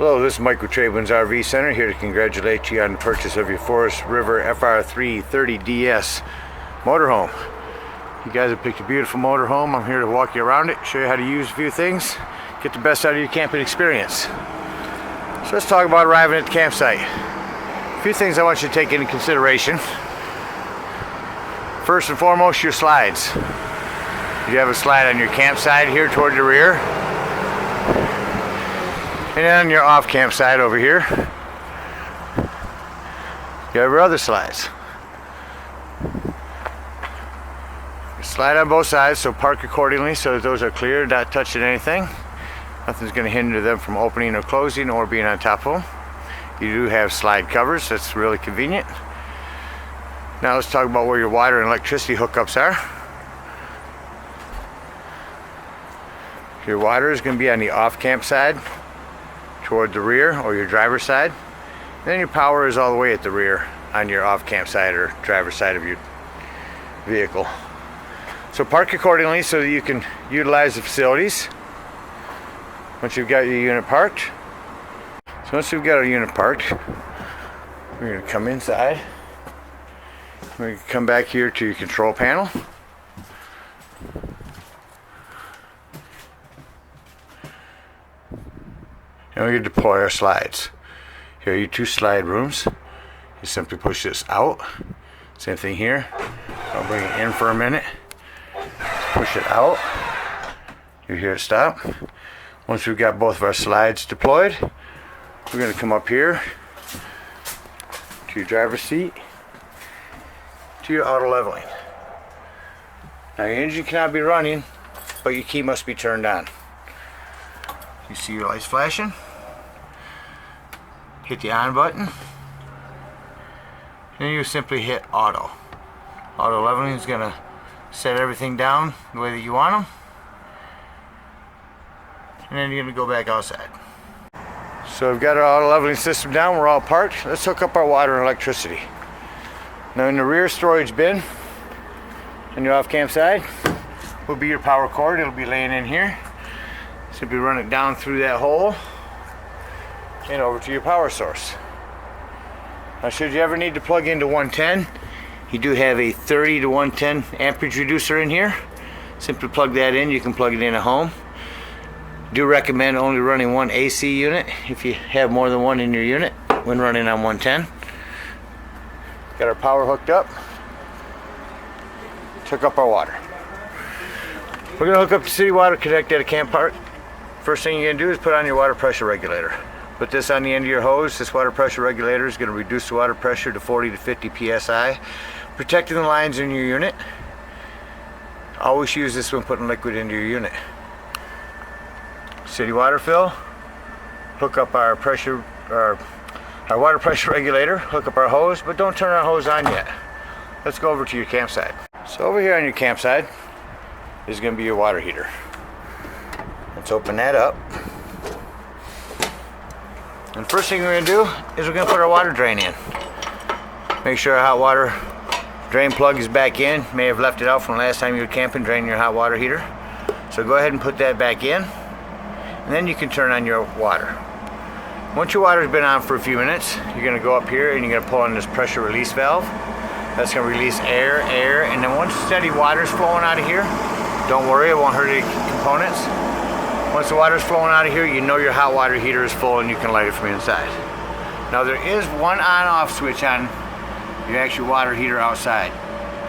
Hello, this is Mike with TradeWinds RV Center, here to congratulate you on the purchase of your Forest River FR3 30DS motorhome. You guys have picked a beautiful motorhome. I'm here to walk you around it, show you how to use a few things, get the best out of your camping experience. So let's talk about arriving at the campsite. A few things I want you to take into consideration. First and foremost, your slides. You have a slide on your campsite here toward the rear. And on your off campsite over here, you have your other slides. Slide on both sides, so park accordingly so that those are clear, not touching anything. Nothing's going to hinder them from opening or closing or being on top of them. You do have slide covers, that's really convenient. Now let's talk about where your water and electricity hookups are. Your water is going to be on the off camp side toward the rear, or your driver's side. And then your power is all the way at the rear on your off camp side or driver's side of your vehicle. So park accordingly so that you can utilize the facilities once you've got your unit parked. So once you've got our unit parked, we're going to come inside. We're going to come back here to your control panel. And we're going to deploy our slides. Here are your two slide rooms. You simply push this out. Same thing here. I'll bring it in for a minute. Push it out. You hear it stop. Once we've got both of our slides deployed, we're going to come up here to your driver's seat, to your auto leveling. Now your engine cannot be running, but your key must be turned on. You see your lights flashing. Hit the on button. Then you simply hit auto. Auto leveling is going to set everything down the way that you want them. And then you're going to go back outside. So we've got our auto leveling system down. We're all parked. Let's hook up our water and electricity. Now in the rear storage bin on your off camp side will be your power cord. It'll be laying in here. Simply run it down through that hole and over to your power source. Now should you ever need to plug into 110, you do have a 30 to 110 amperage reducer in here. Simply plug that in. You can plug it in at home. Do recommend only running one AC unit if you have more than one in your unit when running on 110. Got our power hooked up. Hook up our water. We're going to hook up the city water connect at a camp park. First thing you're going to do is put on your water pressure regulator. Put this on the end of your hose. This water pressure regulator is going to reduce the water pressure to 40 to 50 psi, protecting the lines in your unit. Always use this when putting liquid into your unit. City water fill. Hook up our water pressure regulator. Hook up our hose, but don't turn our hose on yet. Let's go over to your campsite. So over here on your campsite is going to be your water heater. Let's open that up. And first thing we're going to do is we're going to put our water drain in. Make sure our hot water drain plug is back in. May have left it out from the last time you were camping, draining your hot water heater. So go ahead and put that back in. And then you can turn on your water. Once your water's been on for a few minutes, you're going to go up here and you're going to pull on this pressure release valve. That's going to release air, and then once steady water's flowing out of here, don't worry, it won't hurt any components. Once the water's flowing out of here, you know your hot water heater is full and you can light it from inside. Now there is one on-off switch on your actual water heater outside.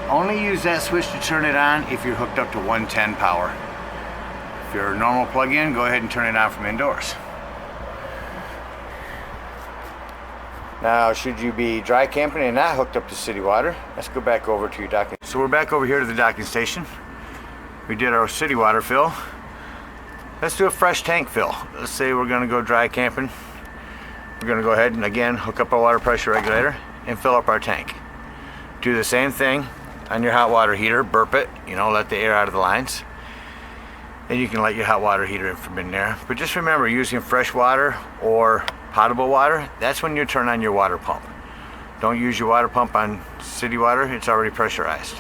Only use that switch to turn it on if you're hooked up to 110 power. If you're a normal plug-in, go ahead and turn it on from indoors. Now, should you be dry camping and not hooked up to city water, let's go back over to your docking. So we're back over here to the docking station. We did our city water fill. Let's do a fresh tank fill. Let's say we're going to go dry camping. We're going to go ahead and again hook up our water pressure regulator and fill up our tank. Do the same thing on your hot water heater. Burp it, let the air out of the lines. And you can let your hot water heater in from in there. But just remember, using fresh water or potable water, that's when you turn on your water pump. Don't use your water pump on city water, it's already pressurized.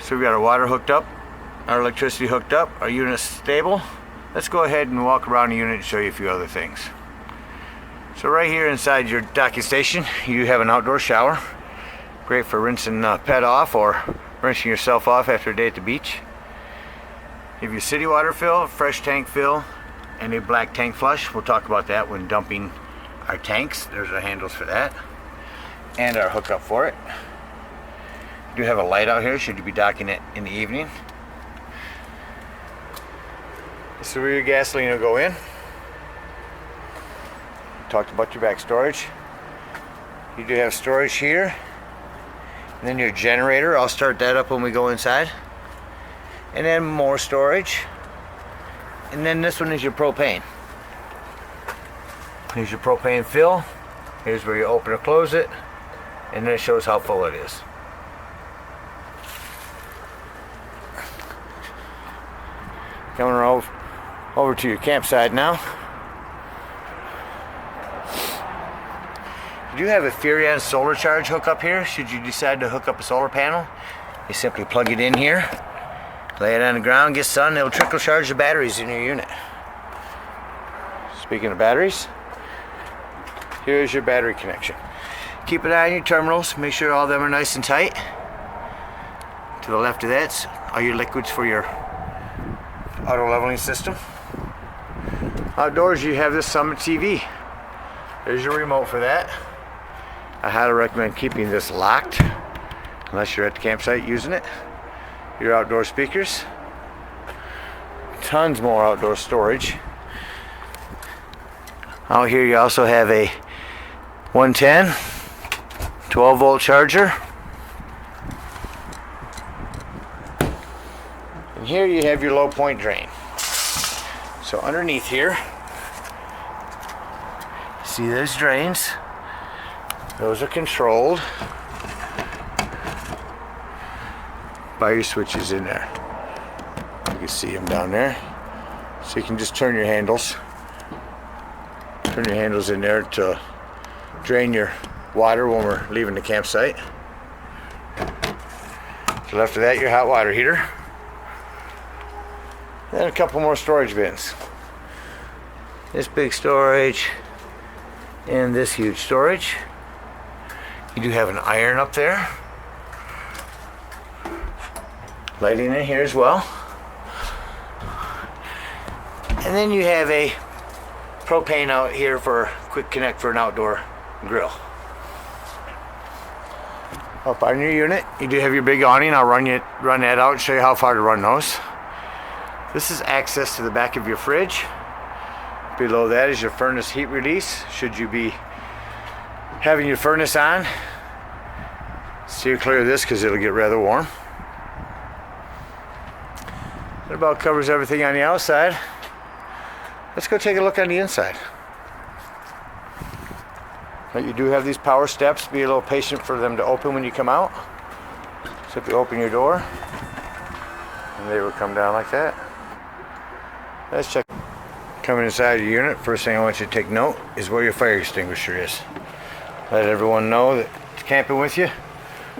So we've got our water hooked up, our electricity hooked up, our unit's stable. let's go ahead and walk around the unit and show you a few other things. So right here inside your docking station, you have an outdoor shower. Great for rinsing pet off or rinsing yourself off after a day at the beach. You have your city water fill, fresh tank fill, and a black tank flush. We'll talk about that when dumping our tanks. There's our handles for that. And our hookup for it. You do have a light out here should you be docking it in the evening. This is where your gasoline will go in. Talked about your back storage. You do have storage here. And then your generator, I'll start that up when we go inside. And then more storage. And then this one is your propane. Here's your propane fill. Here's where you open or close it. And then it shows how full it is. Coming over to your campsite now. You do have a Furion solar charge hookup here. Should you decide to hook up a solar panel, you simply plug it in here, lay it on the ground, get sun, it'll trickle charge the batteries in your unit. Speaking of batteries, here's your battery connection. Keep an eye on your terminals, make sure all of them are nice and tight. To the left of that's all your liquids for your auto leveling system. Outdoors you have this Summit TV. There's your remote for that. I highly recommend keeping this locked unless you're at the campsite using it. Your outdoor speakers. Tons more outdoor storage. Out here you also have a 110 12-volt charger. And here you have your low point drain. So underneath here, see those drains? Those are controlled by your switches in there. You can see them down there. So you can just turn your handles. Turn your handles in there to drain your water when we're leaving the campsite. To the left of that, your hot water heater. Then a couple more storage bins. This big storage and this huge storage. You do have an iron up there. Lighting in here as well. And then you have a propane out here for quick connect for an outdoor grill. Up on your unit, you do have your big awning. I'll run that out and show you how far to run those. This is access to the back of your fridge. Below that is your furnace heat release. Should you be having your furnace on, steer clear of this because it'll get rather warm. That about covers everything on the outside. Let's go take a look on the inside. Now you do have these power steps. Be a little patient for them to open when you come out. So if you open your door, and they will come down like that. Let's check. Coming inside your unit, first thing I want you to take note is where your fire extinguisher is. Let everyone know that it's camping with you.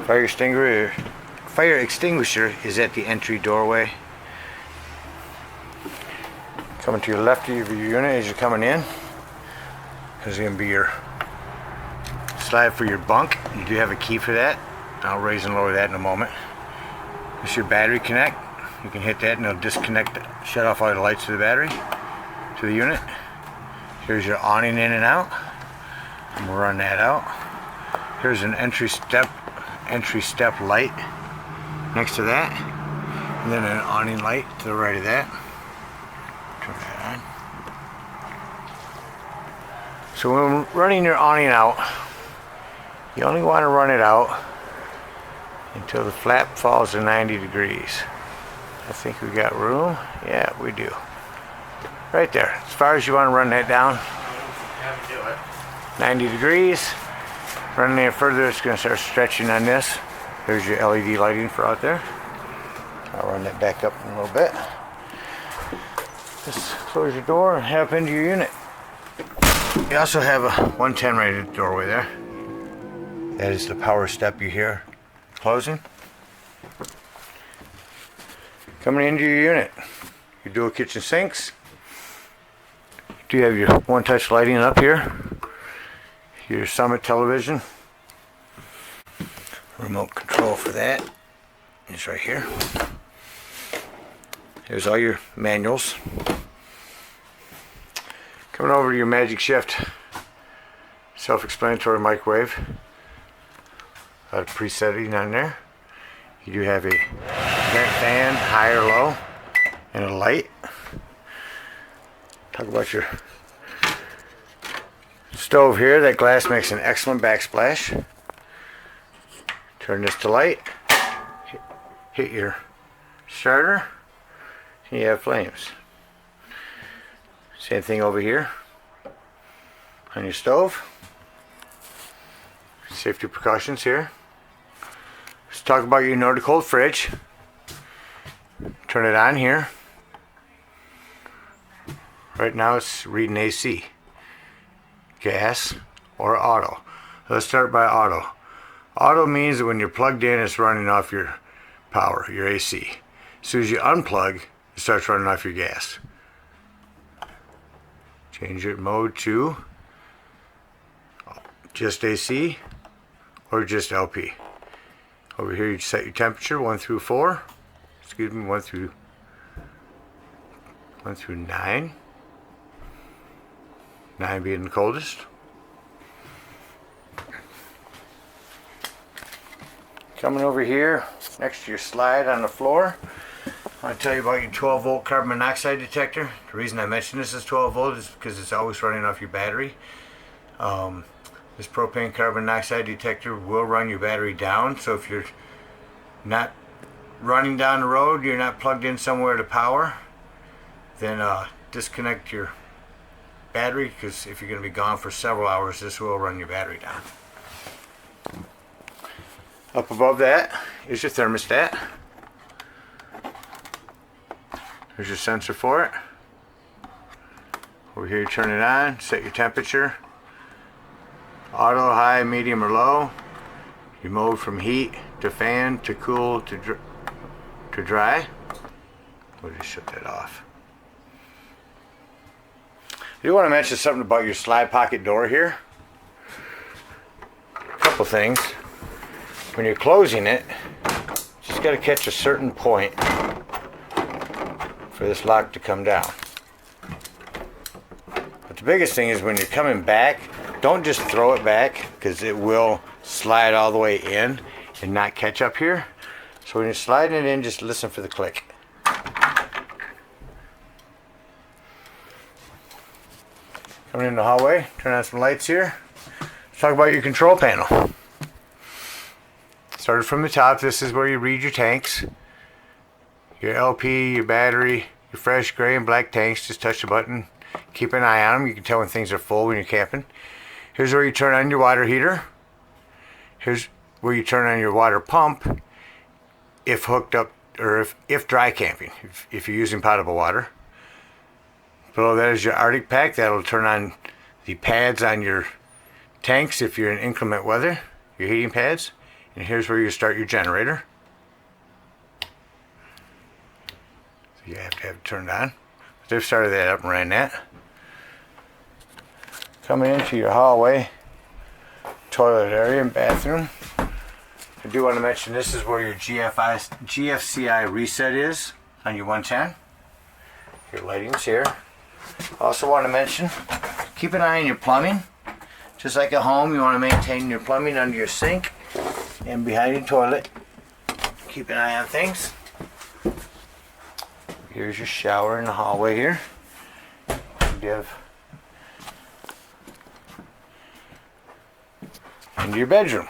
Fire extinguisher is at the entry doorway. Coming to your left of your unit as you're coming in is going to be your slide for your bunk. You do have a key for that. I'll raise and lower that in a moment. This is your battery connect. You can hit that and it'll disconnect, shut off all the lights to the battery, to the unit. Here's your awning in and out. And we'll run that out. Here's an entry step light next to that. And then an awning light to the right of that. Turn that on. So when running your awning out, you only want to run it out until the flap falls to 90 degrees. I think we got room. Yeah, we do. Right there. As far as you want to run that down. 90 degrees. Running it further, it's going to start stretching on this. There's your LED lighting for out there. I'll run that back up in a little bit. Just close your door and head up into your unit. You also have a 110 right at the doorway there. That is the power step you hear closing. Coming into your unit, your dual kitchen sinks, Do you have your one-touch lighting up here? Your Summit television. Remote control for that is right here. Here's all your manuals. Coming over to your Magic Shift. Self-explanatory microwave. A presetting on there. You do have a vent fan, high or low, and a light. Talk about your stove here. That glass makes an excellent backsplash. Turn this to light. Hit your starter. And you have flames. Same thing over here on your stove. Safety precautions here. Let's talk about your Nordic cold fridge. Turn it on here. Right now it's reading AC, gas, or auto. Let's start by auto. Auto means that when you're plugged in, it's running off your power, your AC. As soon as you unplug, it starts running off your gas. Change your mode to just AC or just LP. Over here you set your temperature 1 through 4. Excuse me, 1 through 9. 9 being the coldest. Coming over here next to your slide on the floor, I want to tell you about your 12 volt carbon monoxide detector. The reason I mention this is 12 volt is because it's always running off your battery. This propane carbon monoxide detector will run your battery down, so if you're not running down the road, you're not plugged in somewhere to power, then disconnect your battery, because if you're going to be gone for several hours, this will run your battery down. Up above that is your thermostat. There's your sensor for it. Over here you turn it on, set your temperature. Auto, high, medium, or low. You mode from heat to fan to cool to dry. We'll just shut that off. I do want to mention something about your slide pocket door here. A couple things. When you're closing it, just got to catch a certain point for this lock to come down. But the biggest thing is when you're coming back, don't just throw it back, because it will slide all the way in and not catch up here. So when you're sliding it in, just listen for the click. Coming in the hallway, turn on some lights here. Let's talk about your control panel. Started from the top, this is where you read your tanks. Your LP, your battery, your fresh gray and black tanks. Just touch the button, keep an eye on them. You can tell when things are full when you're camping. Here's where you turn on your water heater. Here's where you turn on your water pump if hooked up, or if dry camping, if you're using potable water. Below that is your Arctic pack. That'll turn on the pads on your tanks if you're in inclement weather, your heating pads. And here's where you start your generator. So you have to have it turned on. They've started that up and ran that. Coming into your hallway, toilet area and bathroom. I do want to mention this is where your GFCI reset is on your 110. Your lighting's here. Also want to mention, keep an eye on your plumbing. Just like at home, you want to maintain your plumbing under your sink and behind your toilet. Keep an eye on things. Here's your shower in the hallway here. You have into your bedroom.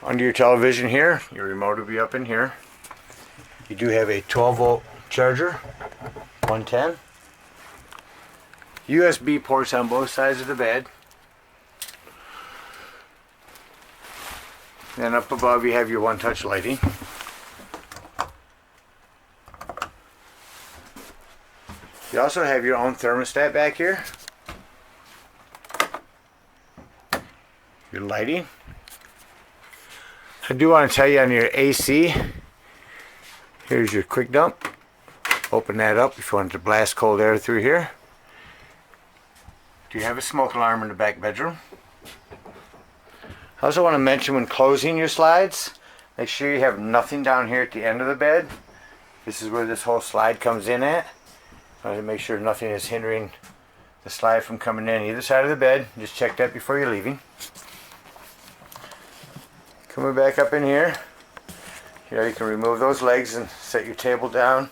Under your television here, your remote will be up in here. You do have a 12 volt charger, 110. USB ports on both sides of the bed. Then up above you have your one-touch lighting. You also have your own thermostat back here. Your lighting. I do want to tell you on your AC, here's your quick dump. Open that up if you want to blast cold air through here. Do you have a smoke alarm in the back bedroom? I also want to mention when closing your slides, make sure you have nothing down here at the end of the bed. This is where this whole slide comes in at. I want to make sure nothing is hindering the slide from coming in either side of the bed. Just check that before you're leaving. Coming back up in here, you can remove those legs and set your table down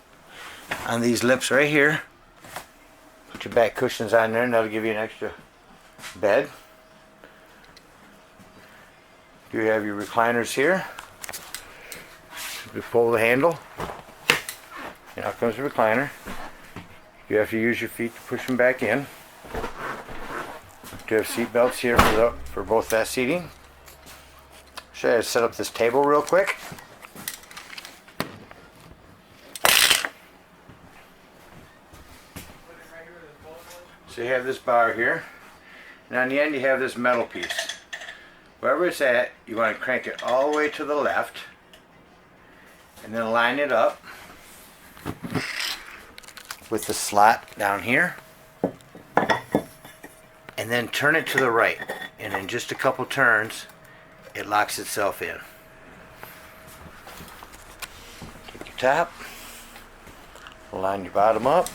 on these lips right here. Put your back cushions on there and that'll give you an extra bed. You have your recliners here. You pull the handle, and out comes the recliner. You have to use your feet to push them back in. You have seat belts here for both that seating. Show you how to set up this table real quick. So you have this bar here, and on the end you have this metal piece. Wherever it's at, you want to crank it all the way to the left, and then line it up with the slot down here, and then turn it to the right, and in just a couple turns it locks itself in. Take your top, line your bottom up,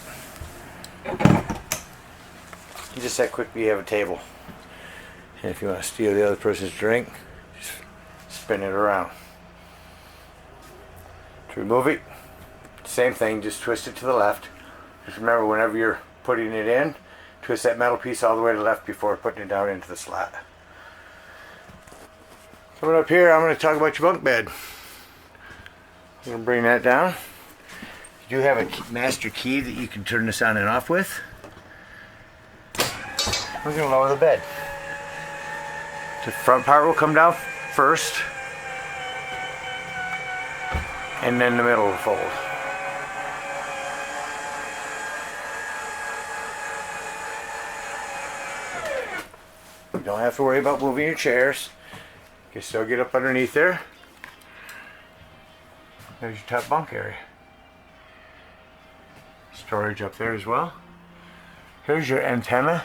and just that quickly you have a table. And if you want to steal the other person's drink, just spin it around. To remove it, same thing, just twist it to the left. Just remember, whenever you're putting it in, twist that metal piece all the way to the left before putting it down into the slot. Coming up here, I'm going to talk about your bunk bed. I'm going to bring that down. You do have a master key that you can turn this on and off with. We're going to lower the bed. The front part will come down first, and then the middle will fold. You don't have to worry about moving your chairs. You can still get up underneath there. There's your top bunk area. Storage up there as well. Here's your antenna,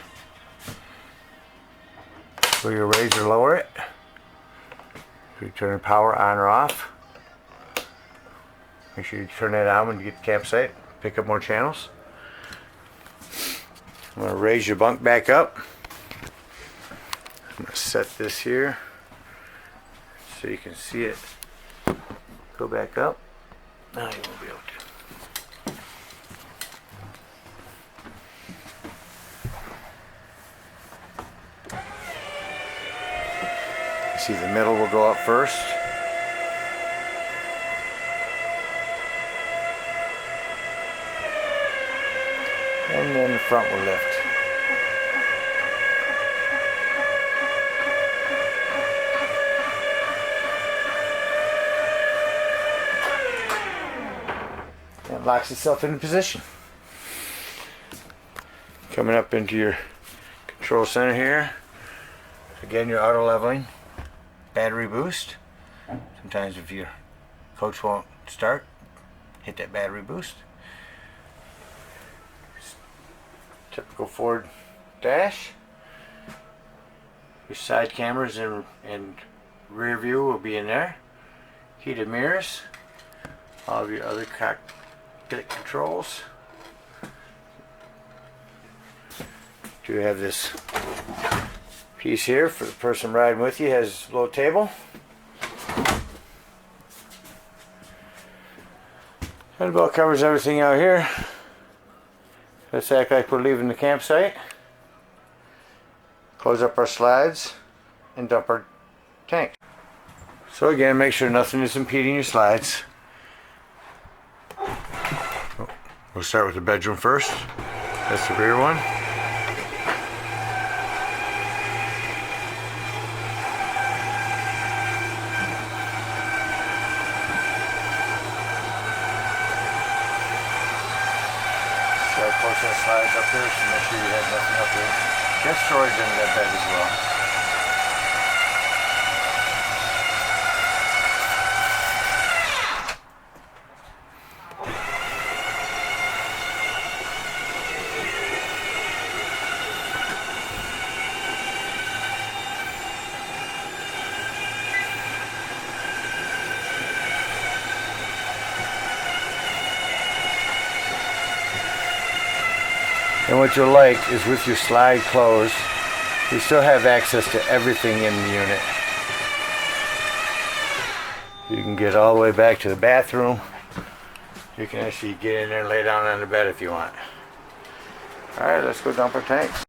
where you raise or lower it. You turn the power on or off. Make sure you turn that on when you get to the campsite. Pick up more channels. I'm going to raise your bunk back up. I'm going to set this here so you can see it go back up. Now you won't be able to. See, the middle will go up first. And then the front will lift. And it locks itself into position. Coming up into your control center here. Again, your auto leveling. Battery boost. Sometimes if your coach won't start, hit that battery boost. Typical Ford dash. Your side cameras and rear view will be in there. Heated mirrors. All of your other cockpit controls. Do have this piece here for the person riding with you. Has a low table. That about covers everything out here. Let's act like we're leaving the campsite. Close up our slides and dump our tank. So again, make sure nothing is impeding your slides. We'll start with the bedroom first. That's the rear one. Portion of slides up there, so make sure you have nothing up there. Get storage under that bed as well. And what you'll like is with your slide closed, you still have access to everything in the unit. You can get all the way back to the bathroom. You can actually get in there and lay down on the bed if you want. Alright, let's go dump our tanks.